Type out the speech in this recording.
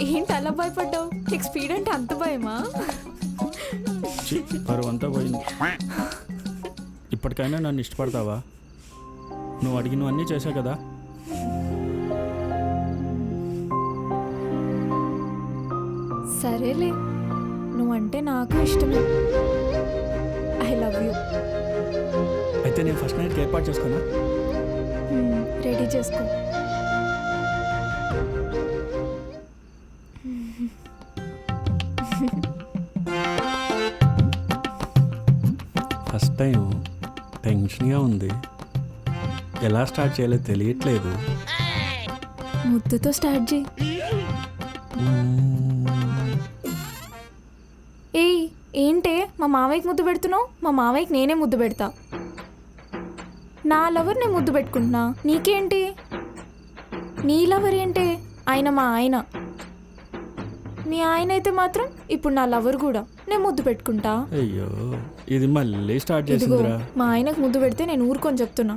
ఏంటి అలా భయపడ్డావు? నీకు స్పీడ్ అంటే అంత భయమా? పరువు అంతా పోయింది. ఇప్పటికైనా నన్ను ఇష్టపడతావా? నువ్వు అడిగినవన్నీ చేశావు కదా. సరేలే, నువ్వంటే నాకు ఇష్టమే. I love you. అయితే నేను ఫస్ట్ నైట్కి ఏర్పాటు చేసుకున్నా. రెడీ చేసుకో. ఫస్ట్ టైం టెన్షన్గా ఉంది. ఎలా స్టార్ట్ చేయాలో తెలియట్లేదు. ముద్దుతో స్టార్ట్ చేయి. ఏయ్ ఏంటే మా మావయ్యకి ముద్దు పెడుతున్నావు? మా మావయ్యకి నేనే ముద్దు పెడతా. నా లవర్ నేను ముద్దు పెట్టుకుంటున్నా, నీకేంటి? నీ లవర్ ఏంటి? ఆయన మా ఆయన. మీ ఆయన అయితే మాత్రం ఇప్పుడు నా లవర్ కూడా నేను ముద్దు పెట్టుకుంటా. అయ్యో, ఇది మళ్ళీ స్టార్ట్ ఇదిగో చేసిందిరా. మా ఆయనకు ముద్దు పెడితే నేను ఊరుకొని చెప్తున్నా.